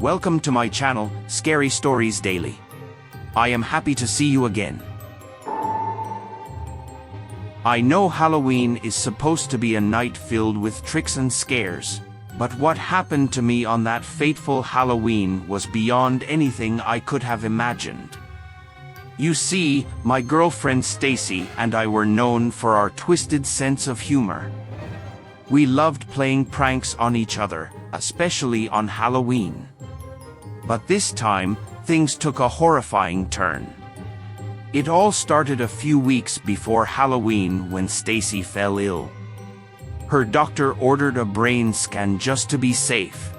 Welcome to my channel, Scary Stories Daily. I am happy to see you again. I know Halloween is supposed to be a night filled with tricks and scares, but what happened to me on that fateful Halloween was beyond anything I could have imagined. You see, my girlfriend Stacy and I were known for our twisted sense of humor. We loved playing pranks on each other, especially on Halloween. But this time, things took a horrifying turn. It all started a few weeks before Halloween when Stacy fell ill. Her doctor ordered a brain scan just to be safe.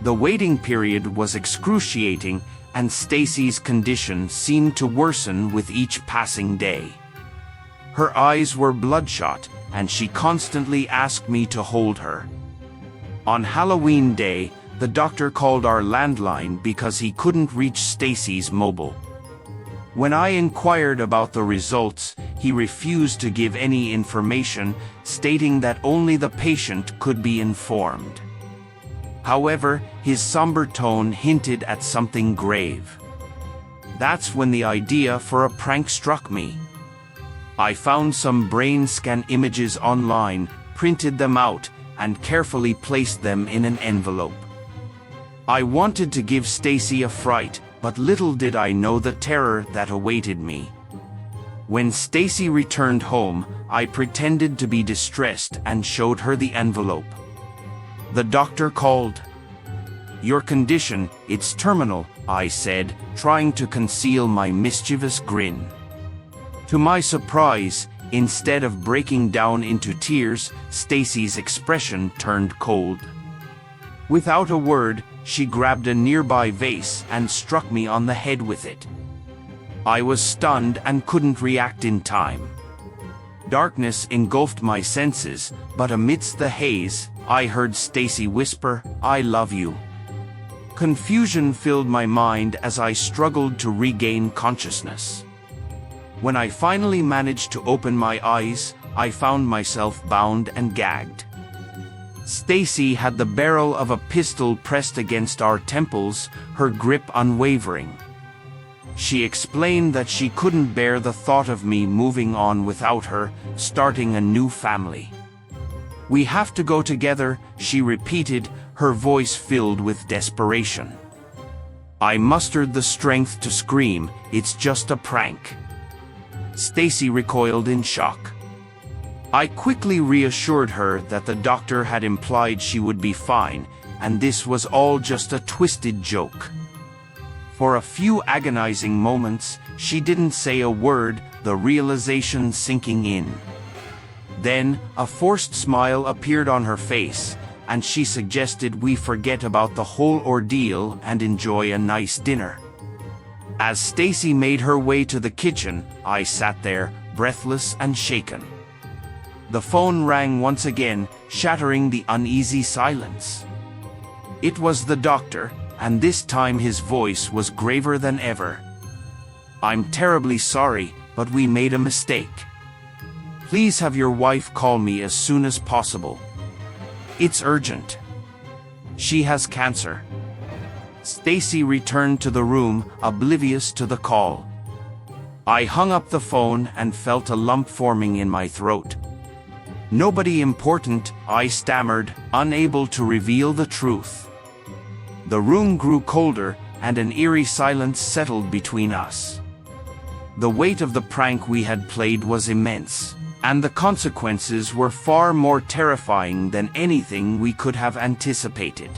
The waiting period was excruciating, and Stacy's condition seemed to worsen with each passing day. Her eyes were bloodshot, and she constantly asked me to hold her. On Halloween day, the doctor called our landline because he couldn't reach Stacy's mobile. When I inquired about the results, he refused to give any information, stating that only the patient could be informed. However, his somber tone hinted at something grave. That's when the idea for a prank struck me. I found some brain scan images online, printed them out, and carefully placed them in an envelope. I wanted to give Stacy a fright, but little did I know the terror that awaited me. When Stacy returned home, I pretended to be distressed and showed her the envelope. The doctor called. "Your condition, it's terminal," I said, trying to conceal my mischievous grin. To my surprise, instead of breaking down into tears, Stacy's expression turned cold. Without a word, she grabbed a nearby vase and struck me on the head with it. I was stunned and couldn't react in time. Darkness engulfed my senses, but amidst the haze, I heard Stacy whisper, "I love you." Confusion filled my mind as I struggled to regain consciousness. When I finally managed to open my eyes, I found myself bound and gagged. Stacy had the barrel of a pistol pressed against our temples, her grip unwavering. She explained that she couldn't bear the thought of me moving on without her, starting a new family. "We have to go together," she repeated, her voice filled with desperation. I mustered the strength to scream, "It's just a prank." Stacy recoiled in shock. I quickly reassured her that the doctor had implied she would be fine, and this was all just a twisted joke. For a few agonizing moments, she didn't say a word, the realization sinking in. Then, a forced smile appeared on her face, and she suggested we forget about the whole ordeal and enjoy a nice dinner. As Stacy made her way to the kitchen, I sat there, breathless and shaken. The phone rang once again, shattering the uneasy silence. It was the doctor, and this time his voice was graver than ever. "I'm terribly sorry, but we made a mistake. Please have your wife call me as soon as possible. It's urgent. She has cancer." Stacy returned to the room, oblivious to the call. I hung up the phone and felt a lump forming in my throat. "Nobody important," I stammered, unable to reveal the truth. The room grew colder, and an eerie silence settled between us. The weight of the prank we had played was immense, and the consequences were far more terrifying than anything we could have anticipated.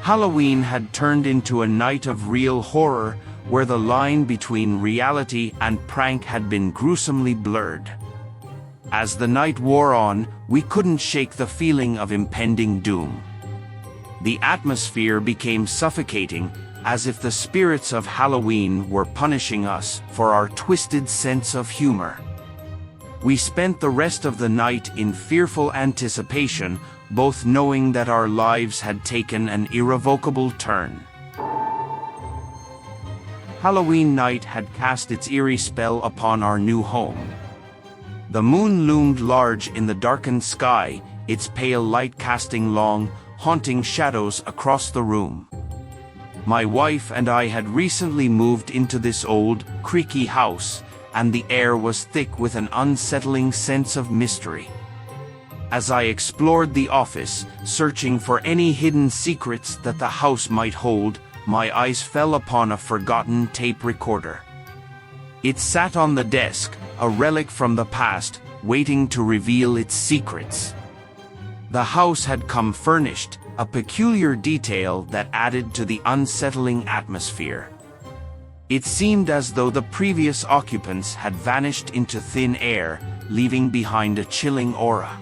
Halloween had turned into a night of real horror, where the line between reality and prank had been gruesomely blurred. As the night wore on, we couldn't shake the feeling of impending doom. The atmosphere became suffocating, as if the spirits of Halloween were punishing us for our twisted sense of humor. We spent the rest of the night in fearful anticipation, both knowing that our lives had taken an irrevocable turn. Halloween night had cast its eerie spell upon our new home. The moon loomed large in the darkened sky, its pale light casting long, haunting shadows across the room. My wife and I had recently moved into this old, creaky house, and the air was thick with an unsettling sense of mystery. As I explored the office, searching for any hidden secrets that the house might hold, my eyes fell upon a forgotten tape recorder. It sat on the desk, a relic from the past, waiting to reveal its secrets. The house had come furnished, a peculiar detail that added to the unsettling atmosphere. It seemed as though the previous occupants had vanished into thin air, leaving behind a chilling aura.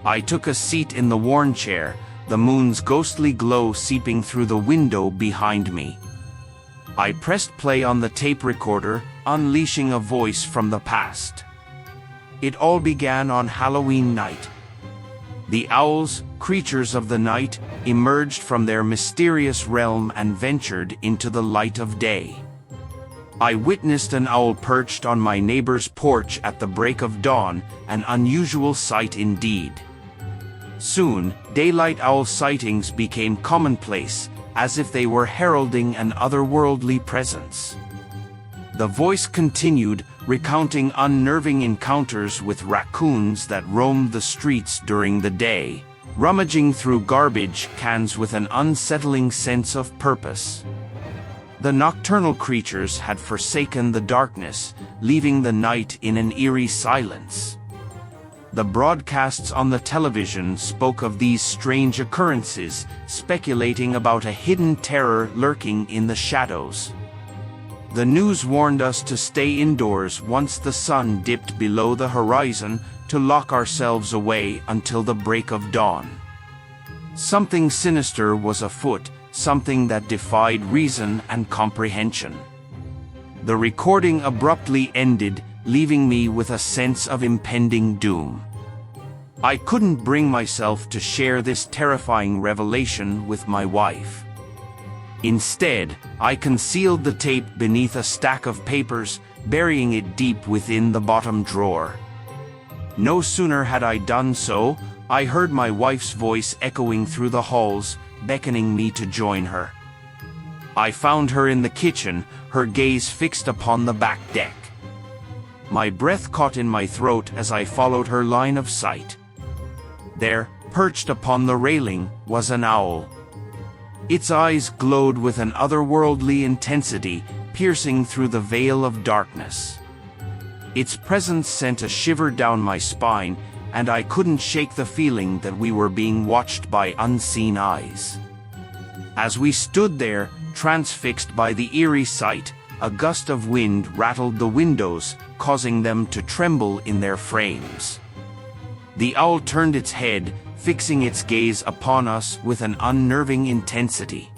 I took a seat in the worn chair, the moon's ghostly glow seeping through the window behind me. I pressed play on the tape recorder, unleashing a voice from the past. It all began on Halloween night. The owls, creatures of the night, emerged from their mysterious realm and ventured into the light of day. I witnessed an owl perched on my neighbor's porch at the break of dawn, an unusual sight indeed. Soon, daylight owl sightings became commonplace, as if they were heralding an otherworldly presence. The voice continued, recounting unnerving encounters with raccoons that roamed the streets during the day, rummaging through garbage cans with an unsettling sense of purpose. The nocturnal creatures had forsaken the darkness, leaving the night in an eerie silence. The broadcasts on the television spoke of these strange occurrences, speculating about a hidden terror lurking in the shadows. The news warned us to stay indoors once the sun dipped below the horizon, to lock ourselves away until the break of dawn. Something sinister was afoot, something that defied reason and comprehension. The recording abruptly ended, leaving me with a sense of impending doom. I couldn't bring myself to share this terrifying revelation with my wife. Instead, I concealed the tape beneath a stack of papers, burying it deep within the bottom drawer. No sooner had I done so, I heard my wife's voice echoing through the halls, beckoning me to join her. I found her in the kitchen, her gaze fixed upon the back deck. My breath caught in my throat as I followed her line of sight. There, perched upon the railing, was an owl. Its eyes glowed with an otherworldly intensity, piercing through the veil of darkness. Its presence sent a shiver down my spine, and I couldn't shake the feeling that we were being watched by unseen eyes. As we stood there, transfixed by the eerie sight, a gust of wind rattled the windows, causing them to tremble in their frames. The owl turned its head, fixing its gaze upon us with an unnerving intensity.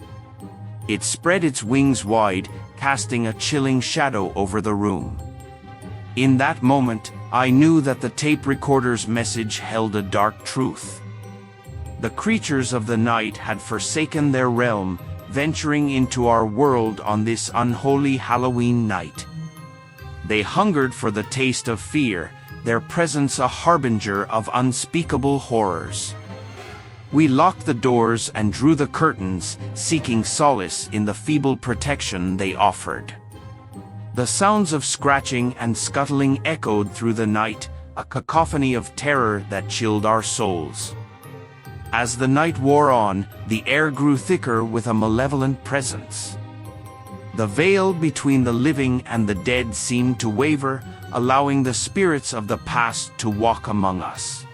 It spread its wings wide, casting a chilling shadow over the room. In that moment, I knew that the tape recorder's message held a dark truth. The creatures of the night had forsaken their realm, venturing into our world on this unholy Halloween night. They hungered for the taste of fear, their presence a harbinger of unspeakable horrors. We locked the doors and drew the curtains, seeking solace in the feeble protection they offered. The sounds of scratching and scuttling echoed through the night, a cacophony of terror that chilled our souls. As the night wore on, the air grew thicker with a malevolent presence. The veil between the living and the dead seemed to waver, allowing the spirits of the past to walk among us.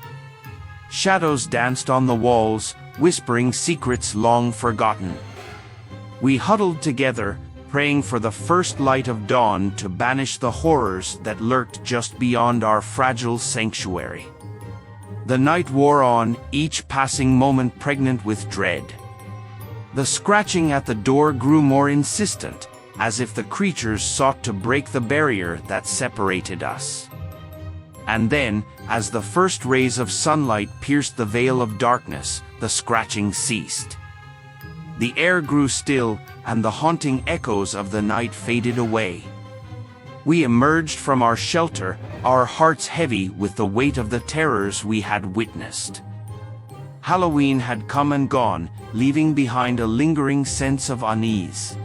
Shadows danced on the walls, whispering secrets long forgotten. We huddled together, praying for the first light of dawn to banish the horrors that lurked just beyond our fragile sanctuary. The night wore on, each passing moment pregnant with dread. The scratching at the door grew more insistent, as if the creatures sought to break the barrier that separated us. And then, as the first rays of sunlight pierced the veil of darkness, the scratching ceased. The air grew still, and the haunting echoes of the night faded away. We emerged from our shelter, our hearts heavy with the weight of the terrors we had witnessed. Halloween had come and gone, leaving behind a lingering sense of unease.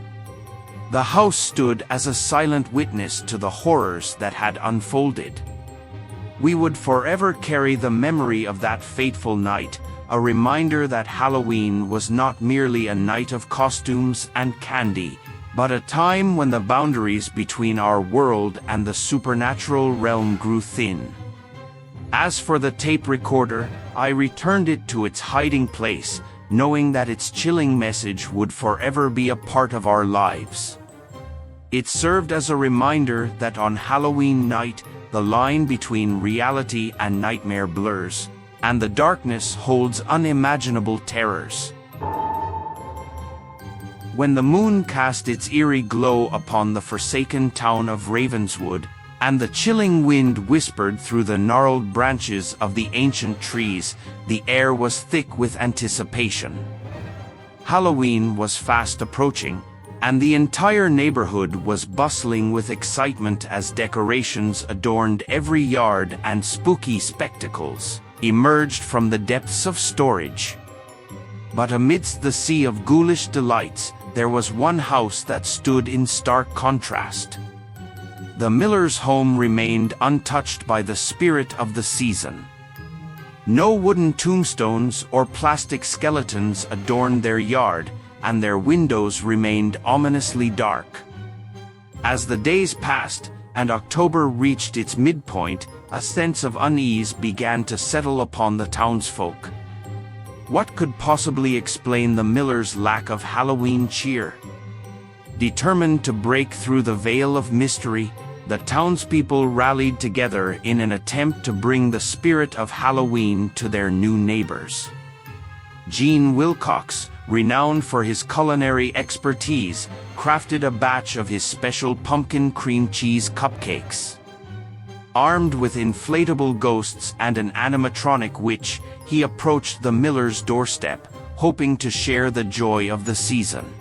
The house stood as a silent witness to the horrors that had unfolded. We would forever carry the memory of that fateful night, a reminder that Halloween was not merely a night of costumes and candy, but a time when the boundaries between our world and the supernatural realm grew thin. As for the tape recorder, I returned it to its hiding place, knowing that its chilling message would forever be a part of our lives. It served as a reminder that on Halloween night, the line between reality and nightmare blurs, and the darkness holds unimaginable terrors. When the moon cast its eerie glow upon the forsaken town of Ravenswood, and the chilling wind whispered through the gnarled branches of the ancient trees, the air was thick with anticipation. Halloween was fast approaching, and the entire neighborhood was bustling with excitement as decorations adorned every yard and spooky spectacles emerged from the depths of storage. But amidst the sea of ghoulish delights, there was one house that stood in stark contrast. The miller's home remained untouched by the spirit of the season. No wooden tombstones or plastic skeletons adorned their yard, and their windows remained ominously dark. As the days passed, and October reached its midpoint, a sense of unease began to settle upon the townsfolk. What could possibly explain the miller's lack of Halloween cheer? Determined to break through the veil of mystery, the townspeople rallied together in an attempt to bring the spirit of Halloween to their new neighbors. Gene Wilcox, renowned for his culinary expertise, crafted a batch of his special pumpkin cream cheese cupcakes. Armed with inflatable ghosts and an animatronic witch, he approached the miller's doorstep, hoping to share the joy of the season.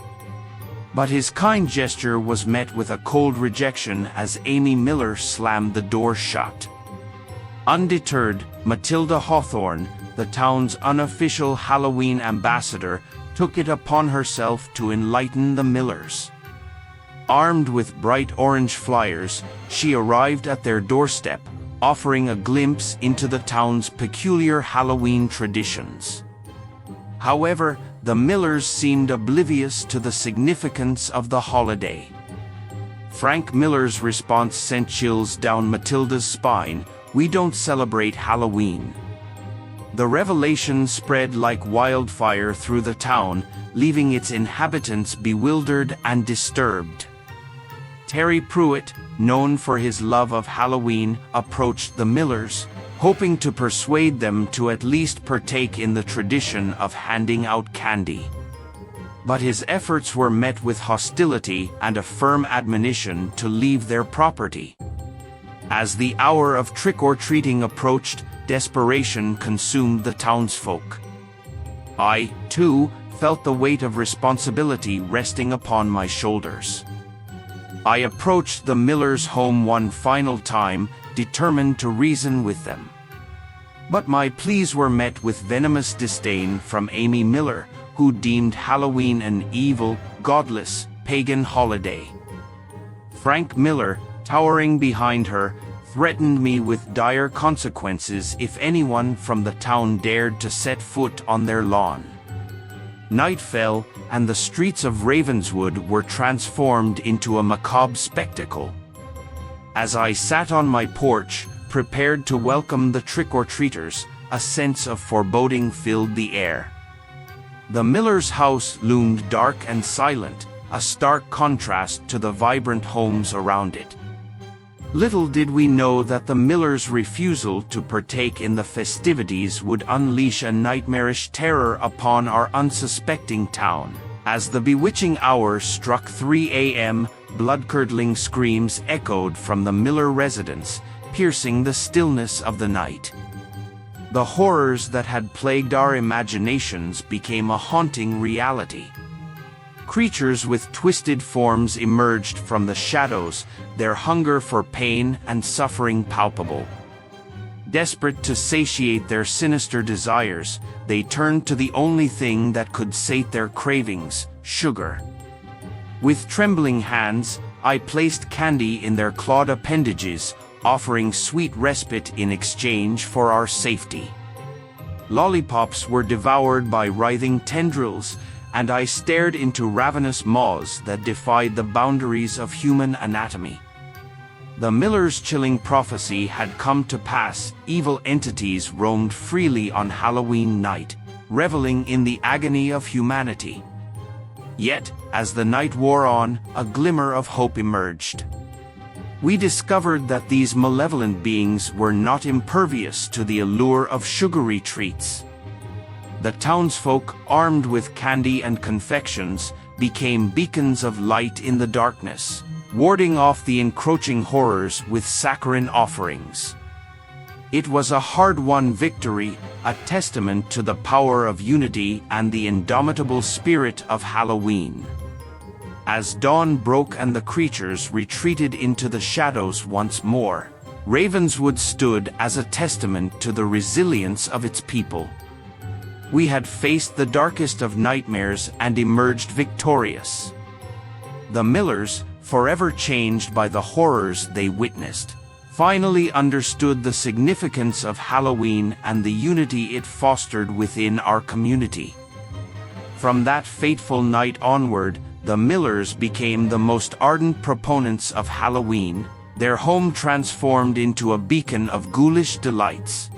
But his kind gesture was met with a cold rejection as Amy Miller slammed the door shut. Undeterred, Matilda Hawthorne, the town's unofficial Halloween ambassador, took it upon herself to enlighten the Millers. Armed with bright orange flyers, she arrived at their doorstep, offering a glimpse into the town's peculiar Halloween traditions. However, the Millers seemed oblivious to the significance of the holiday. Frank Miller's response sent chills down Matilda's spine. "We don't celebrate Halloween." The revelation spread like wildfire through the town, leaving its inhabitants bewildered and disturbed. Terry Pruitt, known for his love of Halloween, approached the Millers, hoping to persuade them to at least partake in the tradition of handing out candy. But his efforts were met with hostility and a firm admonition to leave their property. As the hour of trick-or-treating approached, desperation consumed the townsfolk. I, too, felt the weight of responsibility resting upon my shoulders. I approached the Millers' home one final time, determined to reason with them. But my pleas were met with venomous disdain from Amy Miller, who deemed Halloween an evil, godless, pagan holiday. Frank Miller, towering behind her, threatened me with dire consequences if anyone from the town dared to set foot on their lawn. Night fell, and the streets of Ravenswood were transformed into a macabre spectacle. As I sat on my porch, prepared to welcome the trick-or-treaters, a sense of foreboding filled the air. The Miller's house loomed dark and silent, a stark contrast to the vibrant homes around it. Little did we know that the Millers' refusal to partake in the festivities would unleash a nightmarish terror upon our unsuspecting town. As the bewitching hour struck 3 a.m., blood-curdling screams echoed from the Miller residence, piercing the stillness of the night. The horrors that had plagued our imaginations became a haunting reality. Creatures with twisted forms emerged from the shadows, their hunger for pain and suffering palpable. Desperate to satiate their sinister desires, they turned to the only thing that could sate their cravings: sugar. With trembling hands, I placed candy in their clawed appendages, offering sweet respite in exchange for our safety. Lollipops were devoured by writhing tendrils, and I stared into ravenous maws that defied the boundaries of human anatomy. The miller's chilling prophecy had come to pass. Evil entities roamed freely on Halloween night, reveling in the agony of humanity. Yet, as the night wore on, a glimmer of hope emerged. We discovered that these malevolent beings were not impervious to the allure of sugary treats. The townsfolk, armed with candy and confections, became beacons of light in the darkness, warding off the encroaching horrors with saccharine offerings. It was a hard-won victory, a testament to the power of unity and the indomitable spirit of Halloween. As dawn broke and the creatures retreated into the shadows once more, Ravenswood stood as a testament to the resilience of its people. We had faced the darkest of nightmares and emerged victorious. The millers, forever changed by the horrors they witnessed, finally understood the significance of Halloween and the unity it fostered within our community. From that fateful night onward, the millers became the most ardent proponents of Halloween, their home transformed into a beacon of ghoulish delights.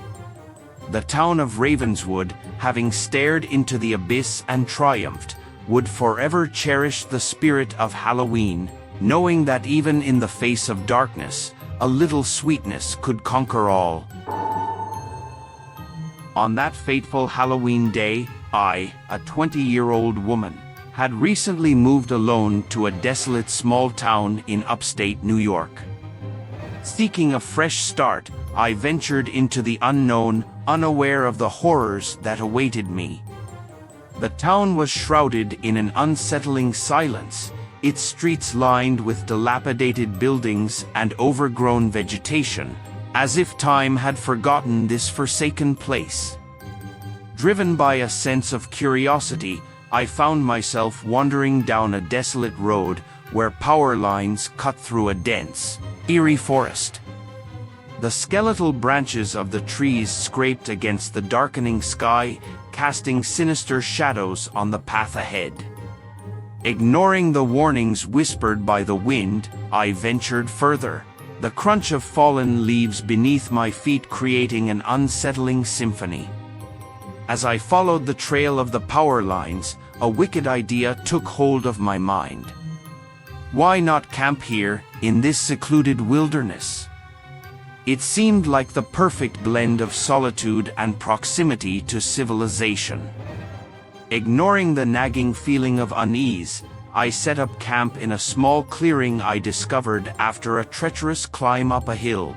The town of Ravenswood, having stared into the abyss and triumphed, would forever cherish the spirit of Halloween, knowing that even in the face of darkness, a little sweetness could conquer all. On that fateful Halloween day, I, a 20-year-old woman, had recently moved alone to a desolate small town in upstate New York. Seeking a fresh start, I ventured into the unknown, unaware of the horrors that awaited me. The town was shrouded in an unsettling silence, its streets lined with dilapidated buildings and overgrown vegetation, as if time had forgotten this forsaken place. Driven by a sense of curiosity, I found myself wandering down a desolate road where power lines cut through a dense, eerie forest. The skeletal branches of the trees scraped against the darkening sky, casting sinister shadows on the path ahead. Ignoring the warnings whispered by the wind, I ventured further, the crunch of fallen leaves beneath my feet creating an unsettling symphony. As I followed the trail of the power lines, a wicked idea took hold of my mind. Why not camp here, in this secluded wilderness? It seemed like the perfect blend of solitude and proximity to civilization. Ignoring the nagging feeling of unease, I set up camp in a small clearing I discovered after a treacherous climb up a hill.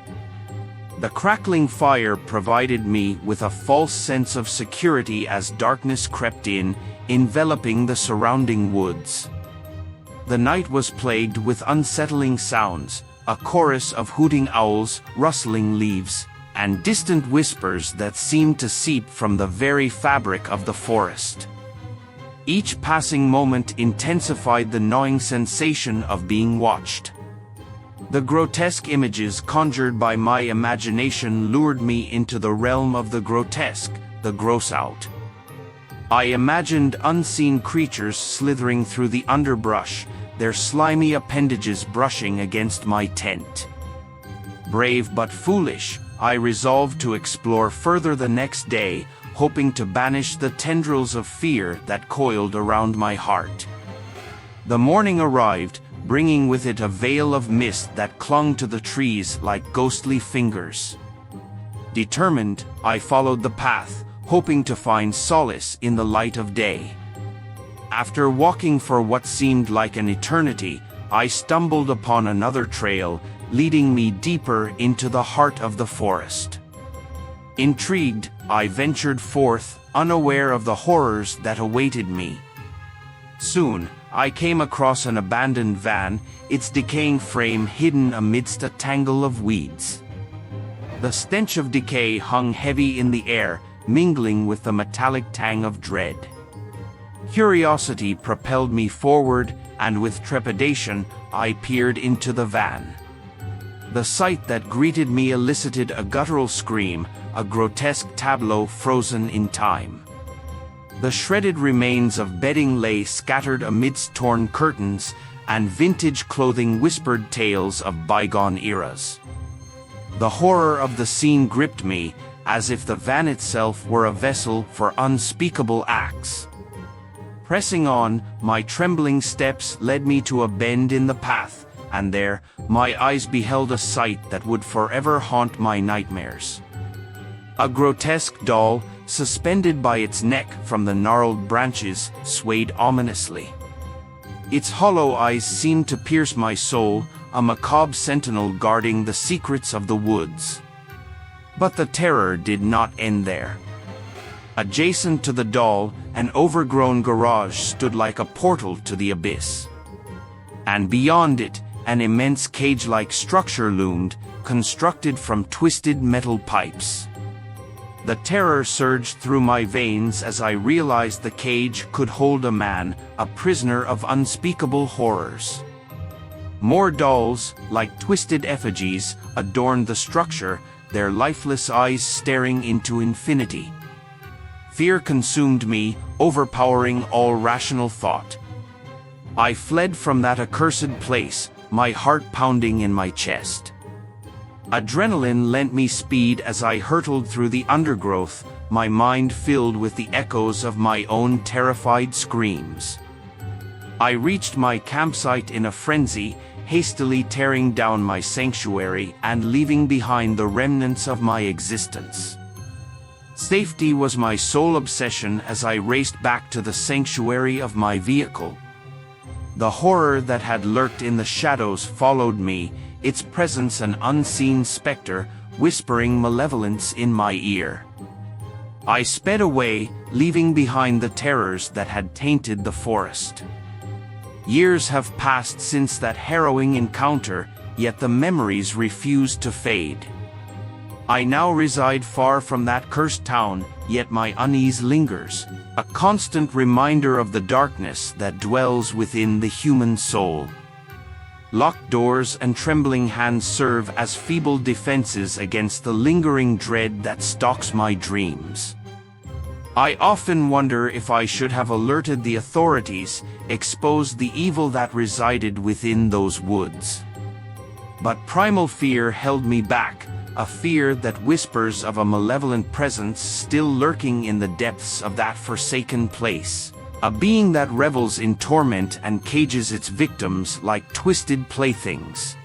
The crackling fire provided me with a false sense of security as darkness crept in, enveloping the surrounding woods. The night was plagued with unsettling sounds, a chorus of hooting owls, rustling leaves, and distant whispers that seemed to seep from the very fabric of the forest. Each passing moment intensified the gnawing sensation of being watched. The grotesque images conjured by my imagination lured me into the realm of the grotesque, the gross out. I imagined unseen creatures slithering through the underbrush, their slimy appendages brushing against my tent. Brave but foolish, I resolved to explore further the next day, hoping to banish the tendrils of fear that coiled around my heart. The morning arrived, bringing with it a veil of mist that clung to the trees like ghostly fingers. Determined, I followed the path, hoping to find solace in the light of day. After walking for what seemed like an eternity, I stumbled upon another trail, leading me deeper into the heart of the forest. Intrigued, I ventured forth, unaware of the horrors that awaited me. Soon, I came across an abandoned van, its decaying frame hidden amidst a tangle of weeds. The stench of decay hung heavy in the air, mingling with the metallic tang of dread. Curiosity propelled me forward, and with trepidation, I peered into the van. The sight that greeted me elicited a guttural scream, a grotesque tableau frozen in time. The shredded remains of bedding lay scattered amidst torn curtains, and vintage clothing whispered tales of bygone eras. The horror of the scene gripped me, as if the van itself were a vessel for unspeakable acts. Pressing on, my trembling steps led me to a bend in the path, and there, my eyes beheld a sight that would forever haunt my nightmares. A grotesque doll, suspended by its neck from the gnarled branches, swayed ominously. Its hollow eyes seemed to pierce my soul, a macabre sentinel guarding the secrets of the woods. But the terror did not end there. Adjacent to the doll, an overgrown garage stood like a portal to the abyss. And beyond it, an immense cage-like structure loomed, constructed from twisted metal pipes. The terror surged through my veins as I realized the cage could hold a man, a prisoner of unspeakable horrors. More dolls, like twisted effigies, adorned the structure, their lifeless eyes staring into infinity. Fear consumed me, overpowering all rational thought. I fled from that accursed place, my heart pounding in my chest. Adrenaline lent me speed as I hurtled through the undergrowth, my mind filled with the echoes of my own terrified screams. I reached my campsite in a frenzy, hastily tearing down my sanctuary and leaving behind the remnants of my existence. Safety was my sole obsession as I raced back to the sanctuary of my vehicle. The horror that had lurked in the shadows followed me, its presence an unseen specter, whispering malevolence in my ear. I sped away, leaving behind the terrors that had tainted the forest. Years have passed since that harrowing encounter, yet the memories refuse to fade. I now reside far from that cursed town, yet my unease lingers, a constant reminder of the darkness that dwells within the human soul. Locked doors and trembling hands serve as feeble defenses against the lingering dread that stalks my dreams. I often wonder if I should have alerted the authorities, exposed the evil that resided within those woods. But primal fear held me back, a fear that whispers of a malevolent presence still lurking in the depths of that forsaken place. A being that revels in torment and cages its victims like twisted playthings.